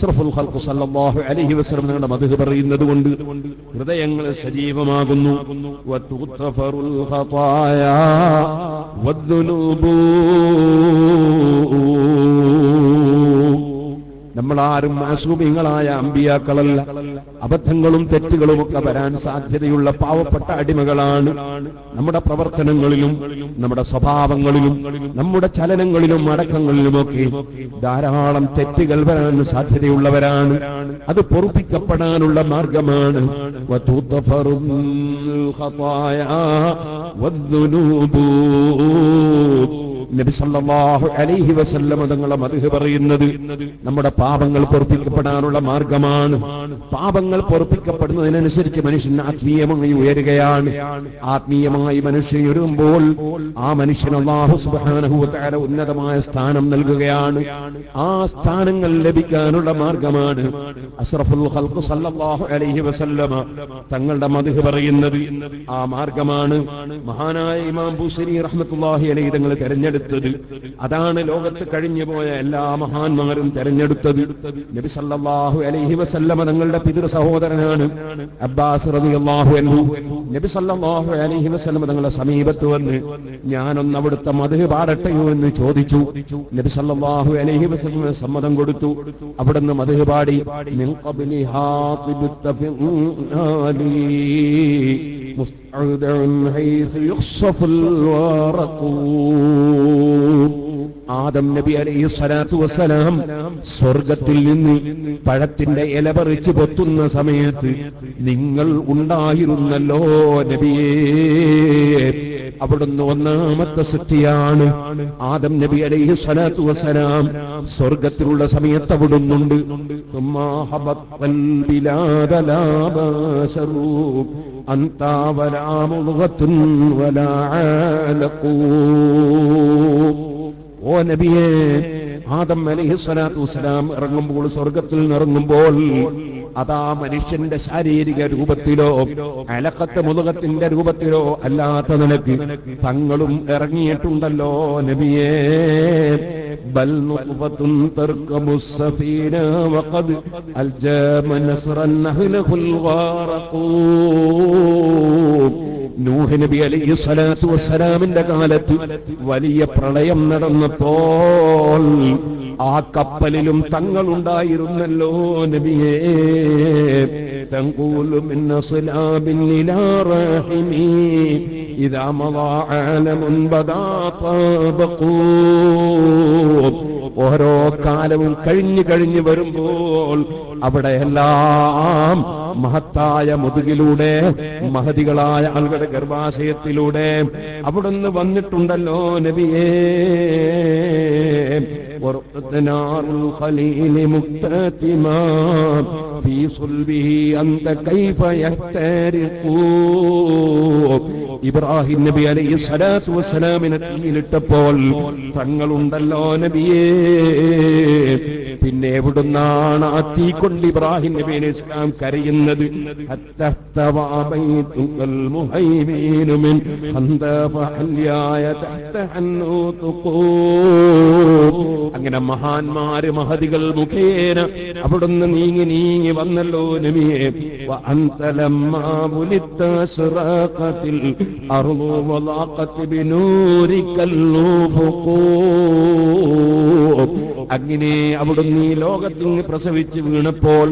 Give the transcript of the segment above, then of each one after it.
അഷ്റഫുൽ ഖൽഖ് സല്ലല്ലാഹു അലൈഹി വസല്ലം തങ്ങളുടെ മദ്ഹ് പറയുന്നത് കൊണ്ട് ഹൃദയങ്ങൾ സജീവമാകുന്നു. വതുഗ്ഫറുൽ ഖതായാ വദ്ദുനൂബു. നമ്മളാരും മാസൂമിങ്ങളായ അമ്പിയാക്കളല്ല. അബദ്ധങ്ങളും തെറ്റുകളും ഒക്കെ വരാൻ സാധ്യതയുള്ള പാവപ്പെട്ട അടിമകളാണ്. നമ്മുടെ പ്രവർത്തനങ്ങളിലും നമ്മുടെ സ്വഭാവങ്ങളിലും നമ്മുടെ ചലനങ്ങളിലും അടക്കങ്ങളിലുമൊക്കെ ധാരാളം തെറ്റുകൾ വരാൻ സാധ്യതയുള്ളവരാണ്. അത് പൊറുപ്പിക്കപ്പെടാനുള്ള മാർഗമാണ് നബി സല്ലല്ലാഹു അലൈഹി വസല്ലം തങ്ങളുടെ മദ്ഹ് പറയുന്നത് നമ്മുടെ പാപങ്ങൾ പൊറുപ്പിക്കപ്പെടാനുള്ള മാർഗമാണ്. പാപങ്ങൾ പൊറുപ്പിക്കപ്പെടുന്നതിനനുസരിച്ച് മനുഷ്യൻ ആത്മീയമായി ഉയരുകയാണ്. ആത്മീയമായി മനുഷ്യൻ ഉയരുമ്പോൾ ആ മനുഷ്യൻ അല്ലാഹു സുബ്ഹാനഹു വ തആല ഉന്നതമായ സ്ഥാനം നൽകുകയാണ്. ആ സ്ഥാനങ്ങൾ ലഭിക്കാനുള്ള മാർഗമാണ് അഷ്റഫുൽ ഖൽഖ് സല്ലല്ലാഹു അലൈഹി വസല്ലം തങ്ങളുടെ മദ്ഹ് പറയുന്നത്. ആ മാർഗമാണ് മഹാനായ ഇമാം ബുസരി റഹ്മത്തുള്ളാഹി അലൈഹി തങ്ങൾ തെരഞ്ഞെടുത്തത്. അതാണ് ലോകത്ത് കഴിഞ്ഞു പോയ എല്ലാ മഹാന്മാരും തെരഞ്ഞെടുത്തത്. നബി സല്ലല്ലാഹു അലൈഹി വസല്ലം തങ്ങളുടെ പിതൃ സഹോദരനാണ് അബ്ബാസ് റളിയല്ലാഹു അൻഹു. നബി സല്ലല്ലാഹു അലൈഹി വസല്ലം തങ്ങളുടെ സമീപത്ത് വന്ന് ഞാനൊന്ന് അവിടുത്തെ മദ്ഹ് പാടട്ടെയോ എന്ന് ചോദിച്ചു. നബി സല്ലല്ലാഹു അലൈഹി വസല്ലം സമ്മതം കൊടുത്തു. അവിടുന്ന് മദ്ഹ് പാടി മിൻ ഖബ്ലി ഹാതിബ് തഫിനാലി മുസ്തഅദൻ ഹൈസു യുഖ്സഫുൽ വറഖു. ആദം നബി അലൈഹി സ്വലാത്തു വസ്സലാം സ്വർഗത്തിൽ നിന്ന് പഴത്തിന്റെ ഇല പറിച്ചു പൊത്തുന്ന സമയത്ത് നിങ്ങൾ ഉണ്ടായിരുന്നല്ലോ നബിയേ. അവിടുന്ന് ഒന്നാമത്തെ സൃഷ്ടിയാണ്. ആദം നബി അലൈഹി സ്വലാത്തു വസ്സലാം സ്വർഗത്തിലുള്ള സമയത്ത് അവിടുന്നുണ്ട്. അന്ത വലാ മുദ്ഗത്തുൻ വലാ അലഖൂ. ഓ നബിയേ, ആദം അലൈഹി സ്വലാത്തു വസ്സലാം ഇറങ്ങുമ്പോൾ, സ്വർഗത്തിൽ നിന്ന് ഇറങ്ങുമ്പോൾ അതാ മനുഷ്യന്റെ ശാരീരിക രൂപത്തിലോ അലഖത്ത് മുദ്ഗത്തിന്റെ രൂപത്തിലോ അല്ലാത്ത നിലക്ക് തങ്ങളും ഇറങ്ങിയിട്ടുണ്ടല്ലോ നബിയേ. ബൽ നുത്ഫത്തുൻ തർകബുസ് സഫീന വഖദ് അൽജാമ നസ്റൻ നഹ്ലഹുൽ ഗാറഖൂ. നൂഹ് നബി അലൈഹി സ്വലാത്തു വസ്സലാമിന്റെ കാലത്ത് വലിയ പ്രളയം നടന്നപ്പോൾ ആ കപ്പലിലും തങ്ങളുണ്ടായിരുന്നല്ലോ നബിയേ. തൻഖൂലു മിൻ അസ്ലാബിൻ ഇലാ റഹിമി ഇദാ മദാ ആലമുൻ ബദാ തബഖൂ. ഓരോ കാലവും കഴിഞ്ഞു വരുമ്പോൾ അവിടെയെല്ലാം മഹത്തായ മുതുകിലൂടെ മഹതികളായ ആളുകളുടെ ഗർഭാശയത്തിലൂടെ അവിടുന്ന് വന്നിട്ടുണ്ടല്ലോ നബിയേ. നാറുൽ ഖലീലി മുക്തതിമാ ഫീ സുൽബിഹി അൻത കൈഫ യഹ്തരിഖൂ. ഇബ്രാഹിം നബി അലൈഹി സ്വലാത്തു വസ്സലാമിനെ തീയിലിട്ടപ്പോൾ തങ്ങളുണ്ടല്ലോ നബിയേ. പിന്നെ എവിടുന്നാണ് ആ തീ കൊണ്ട് ഇബ്രാഹിം നബി അലൈഹി സ്വലാം കരയുന്നത്? അങ്ങനെ മഹാന്മാര് മഹദികൾ മുഖേന അവിടുന്ന് നീങ്ങി വന്നല്ലോ നബിയേ. അങ്ങനെ അവിടുന്ന് ഈ ലോകത്തിന് പ്രസവിച്ച് വീണപ്പോൾ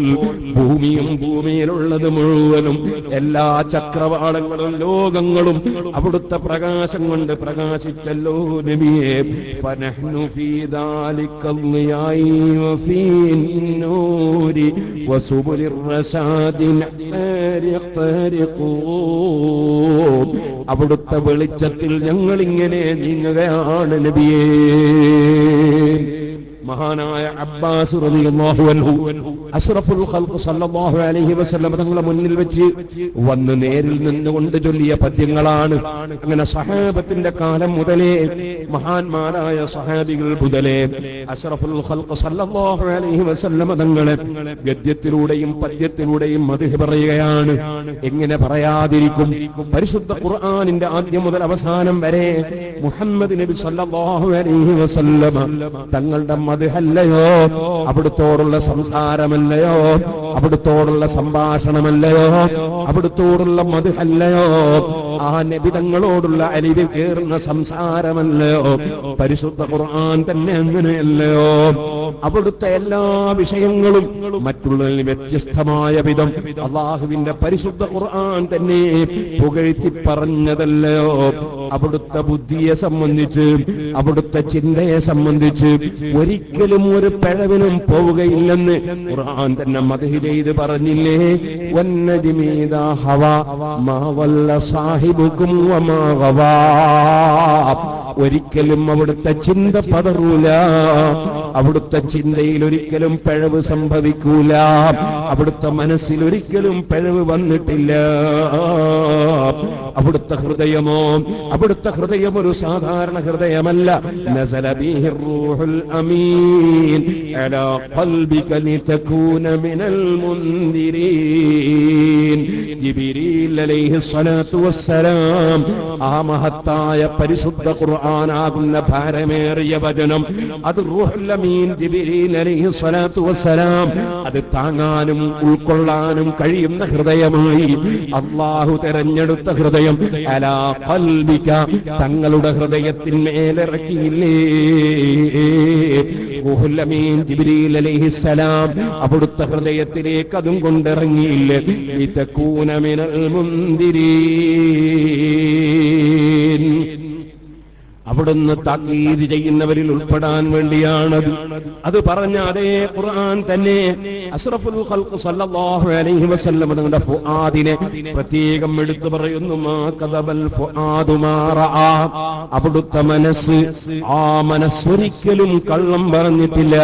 ഭൂമിയും ഭൂമിയിലുള്ളത് മുഴുവനും എല്ലാ ചക്രവാളങ്ങളും ലോകങ്ങളും അവിടുത്തെ പ്രകാശം കൊണ്ട് പ്രകാശിച്ചല്ലോ നബിയേ. ഫനഹ്നു ഫീ ദാലികൽ ളിയായി വഫീ നൂരി വസുബുലിർ റസാദി നഹ്തരിഖൂ. അവിടുത്തെ വെളിച്ചത്തിൽ ഞങ്ങൾ ഇങ്ങനെ നീങ്ങുകയാണ് നബിയേ. മഹാനായ അബ്ബാസ് റളിയല്ലാഹു അൻഹു അഷ്റഫുൽ ഖൽഖ് സല്ലല്ലാഹു അലൈഹി വസല്ലം തങ്ങളുടെ മുന്നിൽ വെച്ച് വന്ന് നേരിൽ നിന്നുകൊണ്ട് ചൊല്ലിയ പദ്യങ്ങളാണ്. അങ്ങനെ സഹാബത്തിന്റെ കാലം മുതലേ മഹാന്മാരായ സഹാബികൾ മുതലേ അഷ്റഫുൽ ഖൽഖ് സല്ലല്ലാഹു അലൈഹി വസല്ലം തങ്ങളെ ഗദ്യത്തിലൂടെയും പദ്യത്തിലൂടെയും മദ്ഹ് പറയുകയാണ്. എങ്ങനെ പറയാതിരിക്കും? പരിശുദ്ധ ഖുർആനിന്റെ ആദ്യം മുതൽ അവസാനം വരെ മുഹമ്മദ് നബി സല്ലല്ലാഹു അലൈഹി വസല്ലം തങ്ങളുടെ മദ്ഹല്ലയോ, അവിടുത്തോടുള്ള സംസാരമല്ലയോ, അവിടുത്തോടുള്ള സംഭാഷണമല്ലയോ, അവിടുത്തോടുള്ള മദ്ഹല്ലയോ, ആ നബി തങ്ങളോടുള്ള അലിവ് ചേർന്ന സംസാരമല്ലയോ, പരിശുദ്ധ ഖുർആൻ തന്നെ അങ്ങനെയല്ലയോ. അവിടുത്തെ എല്ലാ വിഷയങ്ങളും മറ്റുള്ളതിൽ വ്യത്യസ്തമായ വിധം അള്ളാഹുവിന്റെ പരിശുദ്ധ ഖുർആൻ തന്നെ പുകഴ്ത്തി പറഞ്ഞതല്ലയോ. അവിടുത്തെ ബുദ്ധിയെ സംബന്ധിച്ച്, അവിടുത്തെ ചിന്തയെ സംബന്ധിച്ച് ഒരിക്കലും ഒരു പിഴവിനും പോവുകയില്ലെന്ന് ഖുർആൻ തന്നെ മദ്ഹ് ചെയ്ത് പറഞ്ഞില്ലേ? വന്നജ്മി ഇദാ ഹവാ മാ വല്ല സാഹിബുകും വമാ ഗവാ. ഒരിക്കലും അവിടുത്തെ ചിന്ത പതറൂല, അവിടുത്തെ ചിന്തയിൽ ഒരിക്കലും പിഴവ് സംഭവിക്കൂല, അവിടുത്തെ മനസ്സിൽ ഒരിക്കലും പിഴവ് വന്നിട്ടില്ല. അവിടുത്തെ ഹൃദയമോ, അവിടുത്തെ ഹൃദയം ഒരു സാധാരണ ഹൃദയമല്ല. നസല ബിഹിർ റൂഹുൽ അമീൻ അലാ ഖൽബിക ലിതകൂന മിനൽ മുൻദിരീൻ. ജിബ്രീൽ അലൈഹിസ്സലാത്തു വസ്സലാം ആ മഹത്തായ പരിശുദ്ധ ഖുർആനാകുന്ന ഭാരമേറിയ വചനം, അത് റൂഹുൽ അമീൻ ജിബ്രീൽ അലൈഹിസ്സലാത്തു വസ്സലാം അത് താങ്ങാനും ഉൾക്കൊള്ളാനും കഴിയുന്ന ഹൃദയമായി അല്ലാഹു തെരഞ്ഞെടുത്ത ഹൃദയം അലാ ഖൽബിക തങ്ങളുടെ ഹൃദയത്തിന്മേലിറക്കിയില്ലേ? റൂഹുൽ അമീൻ ജിബ്രീൽ അലൈഹിസ്സലാം അവിടുത്തെ ഹൃദയത്തിലേക്ക് അതും കൊണ്ടിറങ്ങിയില്ലേ? ലിതകൂന മിനൽ മുൻദിരീൻ. അവിടുന്ന് താക്കീത് ചെയ്യുന്നവരിൽ ഉൾപ്പെടാൻ വേണ്ടിയാണത്. അത് പറഞ്ഞ അതേ ഖുർആൻ തന്നെ അഷ്റഫുൽ ഖൽഖ് സല്ലല്ലാഹു അലൈഹി വസല്ലം തങ്ങളുടെ ഫുആദിനെ പ്രത്യേകം എടുത്തു പറയുന്നു. മാ കദബൽ ഫുആദു മാ റആ. അവിടുത്തെ മനസ്സ്, ആ മനസ്സൊരിക്കലും കള്ളം പറഞ്ഞിട്ടില്ല,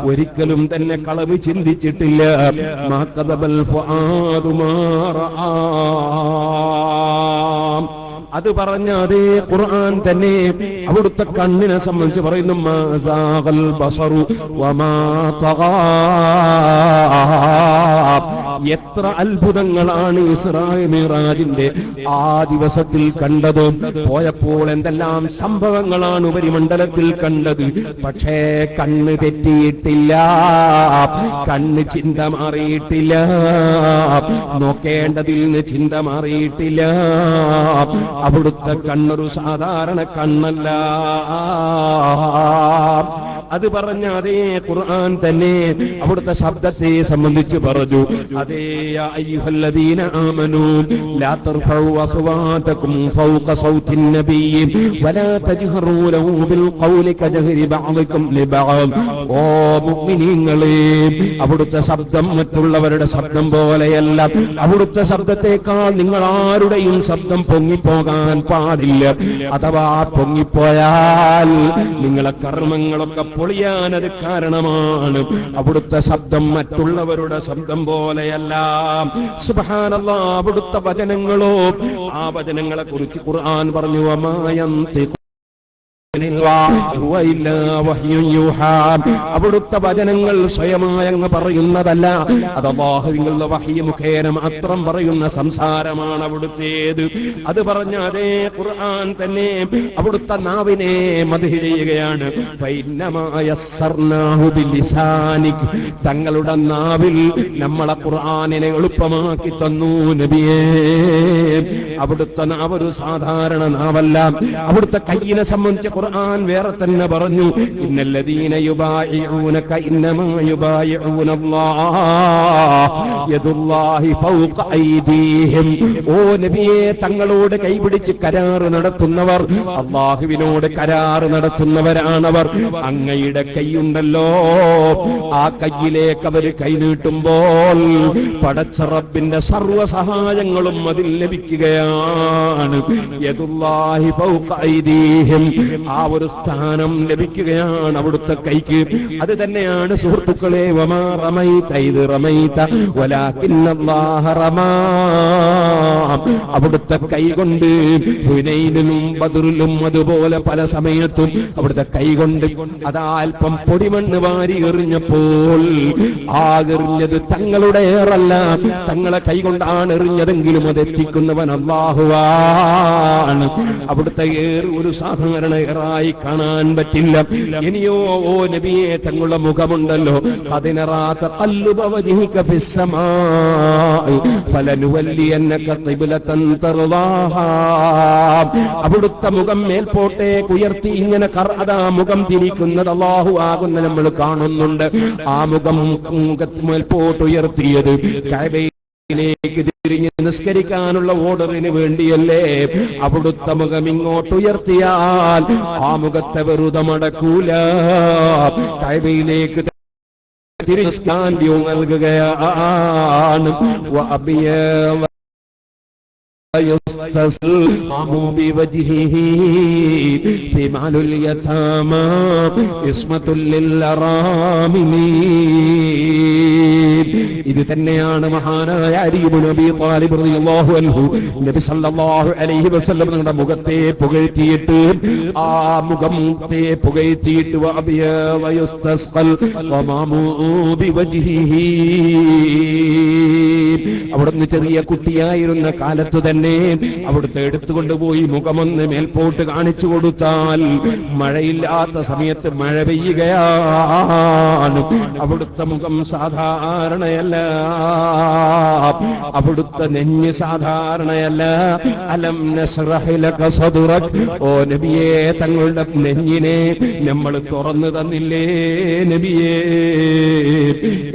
ഒരിക്കലും തന്നെ കളവ് ചിന്തിച്ചിട്ടില്ല. മാ കദബൽ ഫുആദു മാ റആ. അത് പറഞ്ഞ അതേ ഖുർആൻ തന്നെ അവിടുത്തെ കണ്ണിനെ സംബന്ധിച്ച് പറയുന്നു. മാ സാഗൽ ബസറു വമാ തഗാ. എത്ര അത്ഭുതങ്ങളാണ് ഇസ്രാ മിഅ്റാജിന്റെ ആ ദിവസത്തിൽ കണ്ടത്. പോയപ്പോൾ എന്തെല്ലാം സംഭവങ്ങളാണ് ഉപരിമണ്ഡലത്തിൽ കണ്ടത്. പക്ഷേ കണ്ണ് തെറ്റിയിട്ടില്ല, കണ്ണ് ചിന്ത മാറിയിട്ടില്ല, നോക്കേണ്ടതിൽ നിന്ന് ചിന്ത മാറിയിട്ടില്ല. അവിടുത്തെ കണ്ണൊരു സാധാരണ കണ്ണല്ല. അത് പറഞ്ഞ അതേ ഖുർആൻ തന്നെ അവിടുത്തെ ശബ്ദത്തെ സംബന്ധിച്ച് പറഞ്ഞു. അതേ യാ അയ്യുഹല്ലദീന ആമനൂ ലാ തർഫഉ അസ്വാതകും ഫൗക സൗത്തിൻ നബിയ്യി വലാ തജ്ഹറൂ ലഹു ബിൽ ഖൗലി കജഹരി ബഅദികും ലിബഅദ്. ഓ മുഅ്മിനീങ്ങളെ, അവിടുത്തെ ശബ്ദം മറ്റുള്ളവരുടെ ശബ്ദം പോലെയല്ല. അവിടുത്തെ ശബ്ദത്തേക്കാൾ നിങ്ങൾ ആരുടെയും ശബ്ദം പൊങ്ങിപ്പോകാൻ പാടില്ല. അഥവാ പൊങ്ങിപ്പോയാൽ നിങ്ങളെ കർമ്മങ്ങളൊക്കെ പൊളിയാൻ അത് കാരണമാണ്. അവിടുത്തെ ശബ്ദം മറ്റുള്ളവരുടെ ശബ്ദം പോലെയല്ല. സുബ്ഹാനല്ലാഹ്. അവിടുത്തെ വചനങ്ങളോ, ആ വചനങ്ങളെ കുറിച്ച് ഖുർആൻ പറഞ്ഞു. അവിടുത്തെ വചനങ്ങൾ സ്വയമായി അങ്ങ് പറയുന്നതല്ല, അത് അല്ലാഹുവിന്റെ വഹ്യ് മുഖേന മാത്രം പറയുന്ന സംസാരമാണ് അവിടുത്തേത്. അത് പറഞ്ഞ അതേ ഖുർആൻ തന്നെ അവിടുത്തെ നാവിനെ മദ്ഹ് ചെയ്യുകയാണ്. തങ്ങളുടെ നാവിൽ നമ്മളെ ഖുർആനിനെ എളുപ്പമാക്കി തന്നു നബിയേ. അവിടുത്തെ നാവ് ഒരു സാധാരണ നാവല്ല. അവിടുത്തെ കയ്യിനെ സംബന്ധിച്ച് ഖുർആൻ വേറെ തന്നെ പറഞ്ഞു. ഇന്നല്ലദീന യുബായിഊനക ഇന്നമാ യുബായിഊനല്ലാഹ് യദുല്ലാഹി ഫൗഖ ഐദീഹിം. ഓ നബിയെ, തങ്ങളോട് കൈപിടിച്ച് കരാറ് നടത്തുന്നവർ അല്ലാഹുവിനോട് കരാറ് നടത്തുന്നവരാണവർ. അങ്ങയുടെ കൈയുണ്ടല്ലോ, ആ കയ്യിലേക്ക് അവർ കൈനീട്ടുമ്പോൾ പടച്ച റബ്ബിന്റെ സർവ്വ സഹായങ്ങളും അതിൽ ലഭിക്കുകയാണ്. യദുല്ലാഹി ഫൗഖ ഐദീഹിം. ആ ഒരു സ്ഥാനം ലഭിക്കുകയാണ് അവിടുത്തെ കൈക്ക്. അത് തന്നെയാണ് സുഹൃത്തുക്കളെ, വമാ റമൈത ഇദ് റമൈത വലാകിന്നല്ലാഹ റമാ. അവിടുത്തെ കൈ കൊണ്ട് ഹുനൈനിലും ബദറിലും അതുപോലെ പല സമയത്തും അവിടുത്തെ കൈ കൊണ്ട് അതാ അല്പം പൊടിമണ്ണ് വാരി എറിഞ്ഞപ്പോൾ ആ എറിഞ്ഞത് തങ്ങളുടെ ഏറല്ല, തങ്ങളെ കൈ കൊണ്ടാണ് എറിഞ്ഞതെങ്കിലും അത് എത്തിക്കുന്നവൻ അല്ലാഹുവാണ്. അവിടുത്തെ ഏർ ഒരു സാധാരണ ഏറ ക്ലിയറായി കാണാൻ പറ്റില്ല. ഇനിയോ ഓ നബിയെ തങ്ങളുടെ മുഖമുണ്ടല്ലോ, ഖദിനറാത ഖൽബ വജ്ഹിക ഫിസ്സമാഇ ഫലനുവല്ലിയന്നക ഖിബ്ലതൻ തർളാഹാ. അവിടുത്തെ മുഖം മേൽപോട്ടേക്ക് ഉയർത്തി ഇങ്ങനെ അതാ മുഖം തിരിക്കുന്നത് അല്ലാഹു ആകുന്ന നമ്മൾ കാണുന്നുണ്ട്. ആ മുഖം മേൽപോട്ട് ഉയർത്തിയത് കഅബയിലേക്ക് തിരിഞ്ഞ് നിസ്കരിക്കാനുള്ള ഓർഡറിന് വേണ്ടിയല്ലേ? അവിടുത്തെ മുഖം ഇങ്ങോട്ട് ഉയർത്തിയാൽ ആ മുഖത്തെ വെറുതെ മടക്കൂല. കഅബയിലേക്ക് തിരിക്കാൻ നൽകുകയാണ്. يستسلم بوجهه في مال اليتامى اسمة للأرامل. ഇത് തന്നെയാണ് മഹാനായ അലി ഇബ്നു അബീ ത്വാലിബ് റളിയല്ലാഹു അൻഹു നബി സല്ലല്ലാഹു അലൈഹി വസല്ലം തങ്ങളുടെ മുഖത്തെ പുകഴ്ത്തിയിട്ട് ആ മുഖത്തെ പുകഴ്ത്തിയിട്ട് വഅബിയ യുസ്തസ്ഖൽ വമാമു ബിവജ്ഹിഹി. അവിടുന്ന് ചെറിയ കുട്ടിയായിരുന്ന കാലത്ത് തന്നെ അവിടുത്തെ എടുത്തുകൊണ്ടുപോയി മുഖമൊന്ന് മേൽപോട്ട് കാണിച്ചു കൊടുത്താൽ മഴയില്ലാത്ത സമയത്ത് മഴ പെയ്യുകയാണ്. അവിടുത്തെ മുഖം സാധാരണയല്ല, അവിടുത്തെ നെഞ്ഞ് സാധാരണയല്ല. അലം നസ്റഹ് ലക സദ്റക്, ഓ നബിയേ തങ്ങളുടെ നെഞ്ഞിനെ നമ്മൾ തുറന്നു തന്നില്ലേ നബിയേ.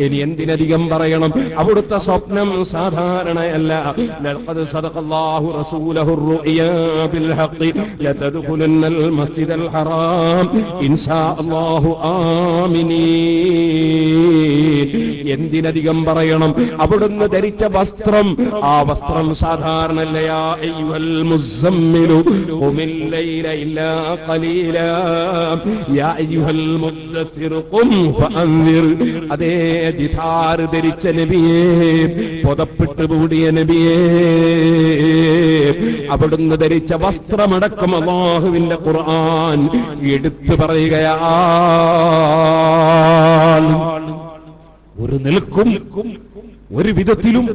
ഇനി എന്തിനധികം പറയണം, അവിടുത്തെ സ്വപ്നം സാധാരണയല്ല. ലഖദ് സദഖല്ലാഹു റസൂലഹു الرؤيا بالحق لتدخلن المسجد الحرام إن شاء الله آمنين. എന്തിനധികം പറയണം, അവിടുന്ന് ധരിച്ച വസ്ത്രം, ആ വസ്ത്രം സാധാരണയല്ല. യാ അയ്യുഹൽ മുസമ്മിലു ഖുമിൽ ലൈല ഇല്ലാ ഖലീലാ യാ അയ്യുഹൽ മുദ്ദസ്സിർ ഖും ഫഅൻദിർ. അതേ ദിഥാർ ധരിച്ച നബിയേ, പുതപ്പിട്ട് മൂടിയ നബിയേ, അവിടുന്ന് ധരിച്ച വസ്ത്രമടക്കം അല്ലാഹുവിന്റെ ഖുർആൻ എടുത്തു പറയുകയാണ്. ഒരു നിൽക്കും ഒരു വിധത്തിലും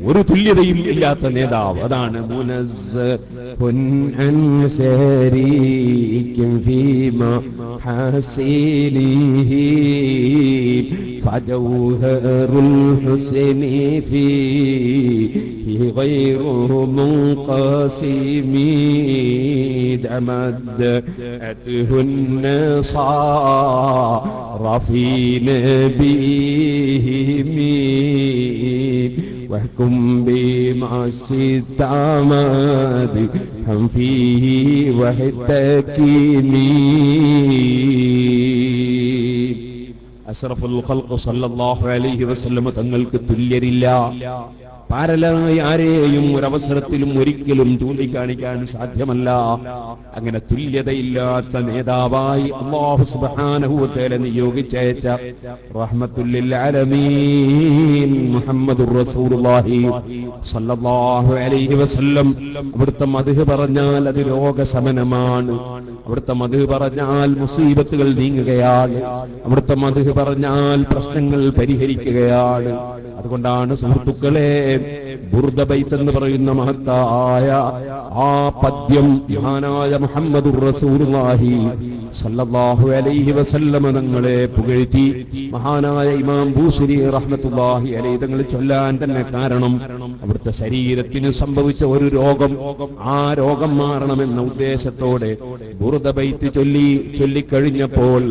ഒരു തുല്യതയും ഇല്ലാത്ത നേതാവ്. അതാണ് മുനസ്സഹുൻ അൻ ശരീകിൻ ഫീമാ ഹസീനിഹി ഫജൗഹറുൽ ഹുസ്നി ഫീഹി ഗൈറു മുൻഖസിമി തമദ്ദഅത്ഹുൻ നസാറ ഫീ നബിഹിമി واحكم بما شئت مادحا فيه واحتكمي. അഷ്റഫുൽ ഖൽഖ് സല്ലല്ലാഹു അലൈഹി വസല്ലം തങ്ങൾക്ക് തുല്യരില്ല. പാരലായി ആരെയും ഒരവസരത്തിലും ഒരിക്കലും ചൂണ്ടിക്കാണിക്കാൻ സാധ്യമല്ല. അങ്ങനെ തുല്യതയില്ലാത്ത നേതാവായി അല്ലാഹു സുബ്ഹാനഹു വ തആല നിയോഗിച്ചയച്ച റഹ്മത്തുൽ ലിൽ ആലമീൻ മുഹമ്മദുർ റസൂലുള്ളാഹി സല്ലല്ലാഹു അലൈഹി വസല്ലം. അവിടുത്തെ മദ്ഹ് പറഞ്ഞാൽ അത് രോഗശമനമാണ്. അവിടുത്തെ മദ്ഹ് പറഞ്ഞാൽ മുസീബത്തുകൾ നീങ്ങുകയാണ്. അവിടുത്തെ മദ്ഹ് പറഞ്ഞാൽ പ്രശ്നങ്ങൾ പരിഹരിക്കുകയാണ്. അതുകൊണ്ടാണ് സുഹൃത്തുക്കളെ, ബുർദ ബൈത്ത് എന്ന് പറയുന്ന മഹത്തായ ആ പദ്യം മഹാനായ മുഹമ്മദുർ റസൂലുള്ളാഹി സല്ലല്ലാഹു അലൈഹി വസല്ലം തങ്ങളെ പുകഴ്ത്തി മഹാനായ ഇമാം ബൂസരി റഹ്മത്തുള്ളാഹി അലൈഹി തങ്ങൾ ചൊല്ലാൻ തന്നെ കാരണം അവിടുത്തെ ശരീരത്തിന് സംഭവിച്ച ഒരു രോഗം, ആ രോഗം മാറണമെന്ന ഉദ്ദേശത്തോടെ ബുർദ ബൈത്ത് ചൊല്ലിക്കഴിഞ്ഞപ്പോൾ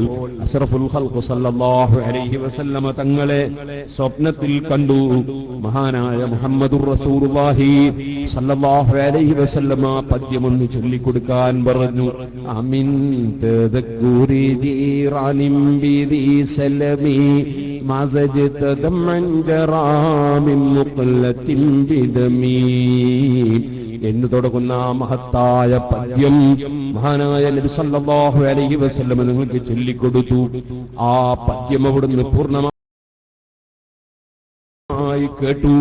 അഷ്റഫുൽ ഖൽഖ് സല്ലല്ലാഹു അലൈഹി വസല്ലം തങ്ങളെ സ്വപ്നത്തിൽ കണ്ടു. മഹാനായ മുഹമ്മദുർ റസൂലുള്ളാഹി സല്ലല്ലാഹു അലൈഹി വസല്ലം പദ്യമൊന്ന് ചൊല്ലിക്കൊടുക്കാൻ പറഞ്ഞു. അമിൻ തദക്കുരി ജീറാനിൻ ബിദി സലമി മസജത ദമൻ ജറാമിൻ മുഖല്ലത്തിൻ ബിദമി എന്ന് തുടങ്ങുന്ന മഹത്തായ പദ്യം മഹാനായ നബി സല്ലല്ലാഹു അലൈഹി വസല്ലം നിങ്ങൾക്ക് ചൊല്ലിക്കൊടുത്തു. ആ പദ്യം അവിടുന്ന് പൂർണ്ണമായി കേട്ടു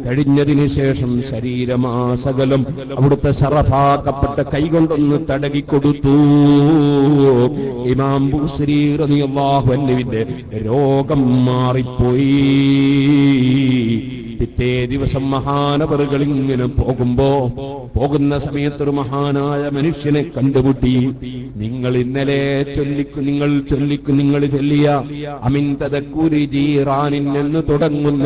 കഴിഞ്ഞതിന് ശേഷം ശരീരമാസകലം അവിടുത്തെ ശറഫാക്കപ്പെട്ട കൈകൊണ്ടൊന്ന് തടവിക്കൊടുത്തു. ഇമാം ബൂസരി റളിയല്ലാഹു അൻഹുവിന്റെ രോഗം മാറിപ്പോയി. പിറ്റേ ദിവസം മഹാനവറുകൾ ഇങ്ങനെ പോകുന്ന സമയത്തൊരു മഹാനായ മനുഷ്യനെ കണ്ടുമുട്ടി. നിങ്ങൾ ഇന്നലെ നിങ്ങൾ ചൊല്ലിയ അമിൻ തദക്കുരി ജീറാനിൻ എന്ന് തുടങ്ങുന്ന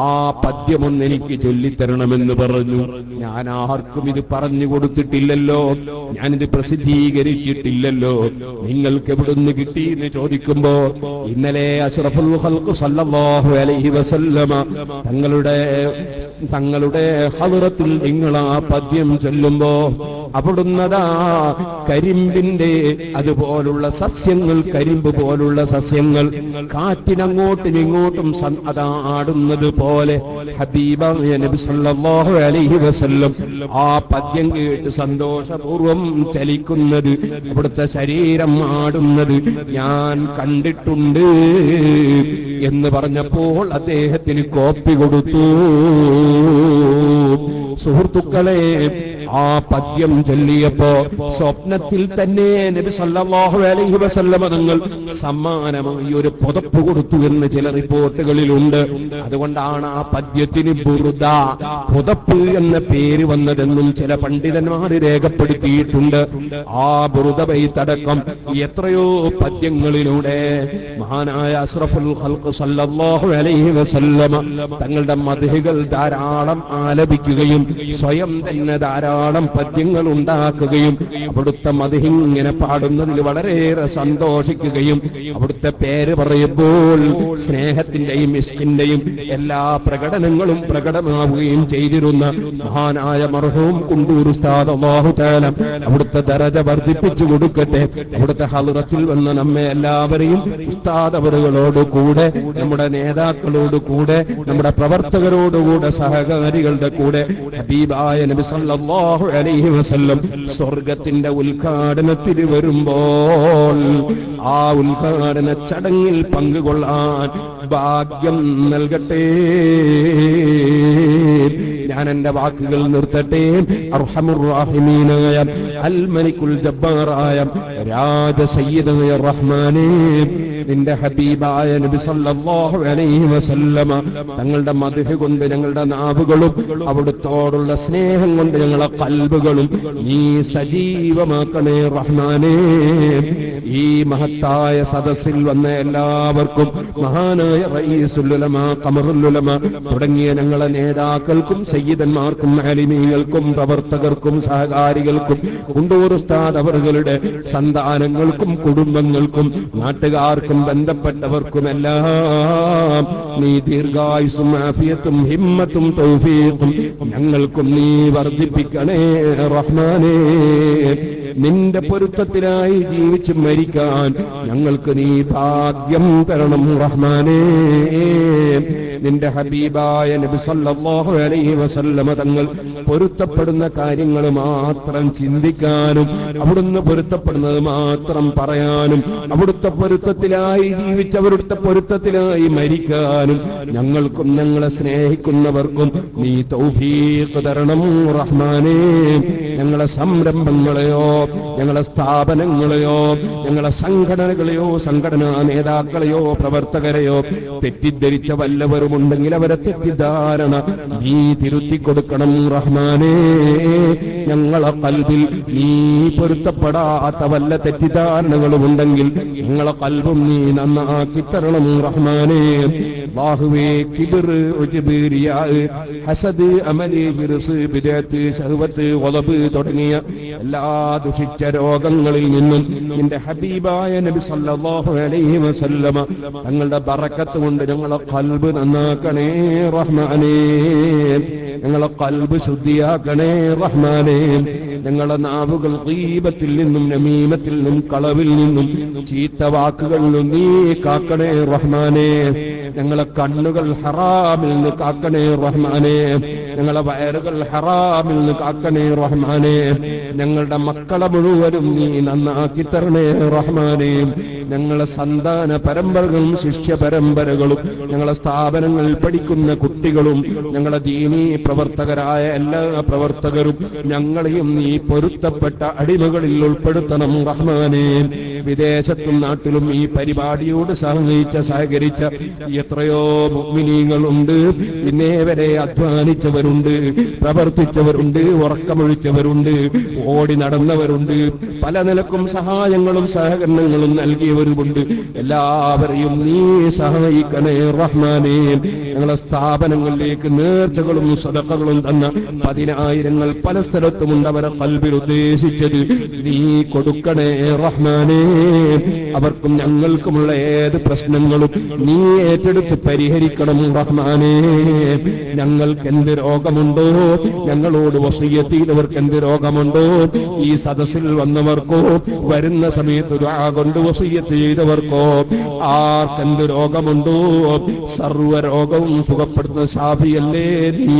ആ പദ്യമൊന്ന് എനിക്ക് ചൊല്ലിത്തരണമെന്ന് പറഞ്ഞു. ഞാൻ ആർക്കും ഇത് പറഞ്ഞു കൊടുത്തിട്ടില്ലല്ലോ, ഞാനിത് പ്രസിദ്ധീകരിച്ചിട്ടില്ലല്ലോ, നിങ്ങൾക്ക് എവിടുന്ന് കിട്ടി എന്ന് ചോദിക്കുമ്പോ ഇന്നലെ അഷ്റഫുൽ ഖൽഖ് സല്ലല്ലാഹു അലൈഹി വസല്ലമ തങ്ങളുടെ ഹദ്റത്തിൽ നിങ്ങൾ ആ പദ്യം ചൊല്ലുമ്പോ അവിടുന്നതാ കരിമ്പിന്റെ അതുപോലുള്ള സസ്യങ്ങൾ, കരിമ്പ് പോലുള്ള സസ്യങ്ങൾ കാറ്റിനങ്ങോട്ടും ഇങ്ങോട്ടും അതാ ആടുന്നത് പോലെ ഹബീബായ നബി സല്ലല്ലാഹു അലൈഹി വസല്ലം ആ പദ്യം കേട്ട് സന്തോഷപൂർവം ചലിക്കുന്നത്, അവിടുത്തെ ശരീരം ആടുന്നത് ഞാൻ കണ്ടിട്ടുണ്ട് എന്ന് പറഞ്ഞപ്പോൾ അദ്ദേഹത്തിന് കോപ്പി കൊടുത്തു. സുഹൃത്തുക്കളെ, ആ പദ്യം ചൊല്ലിയപ്പോ സ്വപ്നത്തിൽ തന്നെ നബി സല്ലല്ലാഹു അലൈഹി വസല്ലം തങ്ങൾ സമ്മാനമായി ഒരു പുതപ്പ് കൊടുത്തു എന്ന് ചില റിപ്പോർട്ടുകളിലുണ്ട്. അതുകൊണ്ടാണ് ആ പദ്യത്തിന് ബുർദ, പുതപ്പ് എന്ന പേര് വന്നതെന്നും ചില പണ്ഡിതന്മാർ രേഖപ്പെടുത്തിയിട്ടുണ്ട്. ആ ബുർദ ബൈത്തടക്കം എത്രയോ പദ്യങ്ങളിലൂടെ മഹാനായ അഷ്റഫുൽ ഖൽഖ് സല്ലല്ലാഹു അലൈഹി വസല്ലം തങ്ങളുടെ മദ്ഹുകൾ ധാരാളം ആലപിക്കുകയും സ്വയം തന്നെ ധാരാളം പദ്യങ്ങൾ ഉണ്ടാക്കുകയും അവിടുത്തെ മദ്ഹ് ഇങ്ങനെ പാടുന്നതിൽ വളരെയേറെ സന്തോഷിക്കുകയും അവിടുത്തെ പേര് പറയുമ്പോൾ സ്നേഹത്തിന്റെയും ഇഷ്കിന്റെയും എല്ലാ പ്രകടനങ്ങളും പ്രകടമാവുകയും ചെയ്തിരുന്ന മഹാനായ മർഹൂം കുണ്ടൂർ ഉസ്താദ് അല്ലാഹു തആല അവിടുത്തെ ദറജ വർദ്ധിപ്പിച്ചു കൊടുക്കട്ടെ. അവിടുത്തെ ഹദ്റത്തിൽ വന്ന നമ്മെ എല്ലാവരെയും ഉസ്താദ് അവറുകളോട് കൂടെ, നമ്മുടെ നേതാക്കളോട് കൂടെ, നമ്മുടെ പ്രവർത്തകരോടുകൂടെ, സഹകാരികളുടെ കൂടെ ഹബീബായ നബി സല്ലല്ലാഹു അലൈഹി വസല്ലം സ്വർഗത്തിന്റെ ഉദ്ഘാടനത്തിന് വരുമ്പോൾ ആ ഉദ്ഘാടന ചടങ്ങിൽ പങ്കുകൊള്ളാൻ ഭാഗ്യം നൽകട്ടെ. ഞാൻ എന്റെ വാക്കുകൾ നിർത്തട്ടെ. അർഹമുർ റഹീമീനായ അൽ മലിക്കുൽ ജബ്ബാറായ രാജ സയ്യിദായ റഹ്മാനേ, നിന്റെ ഹബീബായ നബി സല്ലല്ലാഹു അലൈഹി വസല്ലമ തങ്ങളുടെ മദ്ഹ് കൊണ്ട് ഞങ്ങളുടെ നാവുകളും അവിടുത്തോടുള്ള സ്നേഹം കൊണ്ട് ഞങ്ങളുടെ ഖൽബുകളും നീ സജീവമാക്കണേ റഹ്മാനേ. ഈ മഹത്തായ സദസ്സിൽ വന്ന എല്ലാവർക്കും മഹാനായ റഈസുൽ ഉലമാ, ഖമറുൽ ഉലമാ തുടങ്ങിയ ഞങ്ങളുടെ നേതാക്കൾക്കും സയ്യിദന്മാർക്കും ആലിമീങ്ങൾക്കും പ്രവർത്തകർക്കും സഹകാരികൾക്കും കുണ്ടൂർ ഉസ്താദ് അവരുടെ സന്താനങ്ങൾക്കും കുടുംബങ്ങൾക്കും നാട്ടുകാർക്കും ബന്ധപ്പെട്ടവർക്കുമെല്ലാം നീ ദീർഘായുസ്സും ആഫിയത്തും ഹിമ്മത്തും തൗഫീഖും ഞങ്ങൾക്കും നീ വർദ്ധിപ്പിക്കണേ റഹ്മാനേ. നിന്റെ പൊരുത്തത്തിനായി ജീവിച്ച് മരിക്കാൻ ഞങ്ങൾക്ക് നീ ഭാഗ്യം തരണം റഹ്മാനേ. നിന്റെ ഹബീബായ നബി സല്ലല്ലാഹു അലൈഹി വസല്ലമ തങ്ങൾ പൊരുത്തപ്പെടുന്ന കാര്യങ്ങൾ മാത്രം ചിന്തിക്കാനും അവിടുന്ന് പൊരുത്തപ്പെടുന്നത് മാത്രം പറയാനും അവിടുത്തെ പൊരുത്തത്തിലായി ജീവിച്ചവരുടെ പൊരുത്തത്തിലായി മരിക്കാനും ഞങ്ങൾക്കും ഞങ്ങളെ സ്നേഹിക്കുന്നവർക്കും നീ തൗഫീഖ് തരണം റഹ്മാനേ. ഞങ്ങളെ സംരംഭങ്ങളെയോ ഞങ്ങളെ സ്ഥാപനങ്ങളെയോ ഞങ്ങളെ സംഘടനകളെയോ സംഘടനാ നേതാക്കളെയോ പ്രവർത്തകരെയോ തെറ്റിദ്ധരിച്ച വല്ലവരുമുണ്ടെങ്കിൽ അവരെ തെറ്റിദ്ധാരണ നീ തിരുത്തി കൊടുക്കണം റഹ്മാനേ. ഞങ്ങളെ ഖൽബിൽ നീ പൊരുത്തപ്പെടാത്ത വല്ല തെറ്റിദ്ധാരണകളുമുണ്ടെങ്കിൽ ഞങ്ങളെ ഖൽബും നീ നന്നാക്കി തരണം റഹ്മാനേ. അല്ലാഹുവേ, കിബ്ർ, ഉജ്ബ്, റിയാ, ഹസദ്, അമല്, ഹിർസ്, ബിദ്അത്ത്, ശഹ്വത്ത്, ഗളബ് തുടങ്ങിയ എല്ലാ ദുഷിച്ച രോഗങ്ങളിൽ നിന്നും നിന്റെ ഹബീബായ നബി സല്ലല്ലാഹു അലൈഹി വസല്ലമ തങ്ങളുടെ ബറക്കത്ത് കൊണ്ട് ഞങ്ങളെ ഖൽബ് നന്നാക്കണേ റഹ്മാനേ. ഞങ്ങളെ ഖൽബ് ശുദ്ധിയാക്കണേ റഹ്മാനേ. ഞങ്ങളെ നാവുകൾ ഗീബത്തിൽ നിന്നും നമീമത്തിൽ നിന്നും കളവിൽ നിന്നും ചീത്ത വാക്കുകളിൽ നിന്നും നീ കാക്കണേ റഹ്മാനേ. ഞങ്ങളെ കണ്ണുകൾ ഹറാമിൽ നിന്ന് കാക്കണേ റഹ്മാനേ. ഞങ്ങളെ വയറുകൾ ഹറാമിൽ നിന്ന് കാക്കണേ റഹ്മാനേ. ഞങ്ങളുടെ മക്കളെ മുഴുവനും നീ നന്നാക്കി തരണേ റഹ്മാനേ. ഞങ്ങളെ സന്താന പരമ്പരകളും ശിഷ്യ പരമ്പരകളും ഞങ്ങളെ സ്ഥാപനങ്ങളിൽ പഠിക്കുന്ന കുട്ടികളും ഞങ്ങളെ ദീനീ പ്രവർത്തകരായ എല്ലാ പ്രവർത്തകരും ഞങ്ങളെയും നീ പൊരുത്തപ്പെട്ട അടിമകളിൽ ഉൾപ്പെടുത്തണം റഹ്മാനേ. വിദേശത്തും നാട്ടിലും ഈ പരിപാടിയോട് സഹകരിച്ച എത്രയോ മുഅ്മിനീങ്ങളുണ്ട്. ഇന്നേവരെ അധ്വാനിച്ചവരുണ്ട്, പ്രവർത്തിച്ചവരുണ്ട്, ഉറക്കമൊഴിച്ചവരുണ്ട്, ഓടി നടന്നവരുണ്ട്, പല നിലക്കും സഹായങ്ങളും സഹകരണങ്ങളും നൽകിയവരുമുണ്ട്. എല്ലാവരെയും നീ സഹായിക്കണേ റഹ്മാനേ. ഞങ്ങളെ സ്ഥാപനങ്ങളിലേക്ക് നേർച്ചകളും സദഖകളും തന്ന 10,000 പല സ്ഥലത്തുമുണ്ട്. അവരെ ഖൽബിൽ ഉദ്ദേശിച്ചത് നീ കൊടുക്കണേ റഹ്മാനേ. അവർക്കും ഞങ്ങൾക്കുമുള്ള ഏത് പ്രശ്നങ്ങളും നീ ഏറ്റെടുത്ത് പരിഹരിക്കണം റഹ്മാനേ. ഞങ്ങൾക്ക് എന്ത് രോഗമുണ്ടോ, ഞങ്ങളോട് വസിയ്യത്ത് ചെയ്തവർക്ക് എന്ത് രോഗമുണ്ടോ, ഈ സദസ്സിൽ വന്നവർക്കോ വരുന്ന സമയത്ത് ദുആ കൊണ്ട് വസിയ്യത്ത് ചെയ്തവർക്കോ ആർക്കെന്ത് രോഗമുണ്ടോ സർവ്വ രോഗവും സുഖപ്പെടുത്തുന്ന ശാഫിയല്ലേ നീ.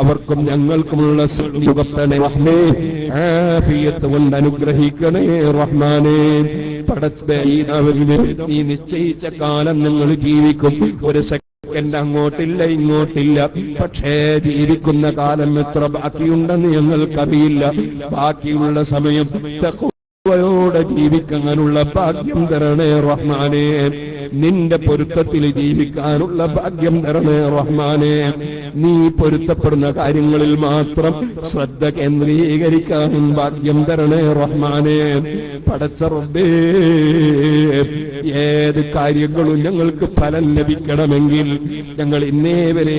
അവർക്കും ഞങ്ങൾക്കുമുള്ള സുഖത്തണേ റഹ്മേ. ആഫിയത്ത് കൊണ്ട് അനുഗ്രഹിക്കണേ റഹ്മാനേ. നീ നിശ്ചയിച്ച കാലം ഞങ്ങൾ ജീവിക്കും. ഒരു സെക്കൻഡ് അങ്ങോട്ടില്ല ഇങ്ങോട്ടില്ല. പക്ഷേ ജീവിക്കുന്ന കാലം എത്ര ബാക്കിയുണ്ടെന്ന് ഞങ്ങൾക്കറിയില്ല. ബാക്കിയുള്ള സമയം തഖ്വയോടെ ജീവിക്കാനുള്ള ഭാഗ്യം തരണേ റഹ്മാനേ. നിന്റെ പൊരുത്തത്തിൽ ജീവിക്കാനുള്ള ഭാഗ്യം തരണേ റഹ്മാനേ. നീ പൊരുത്തപ്പെടുന്ന കാര്യങ്ങളിൽ മാത്രം ശ്രദ്ധ കേന്ദ്രീകരിക്കാനും ഭാഗ്യം തരണേ റഹ്മാനേ. പടച്ച റബ്ബേ, ഏത് കാര്യങ്ങളും ഞങ്ങൾക്ക് ഫലം ലഭിക്കണമെങ്കിൽ ഞങ്ങൾ ഇന്നേ വരെ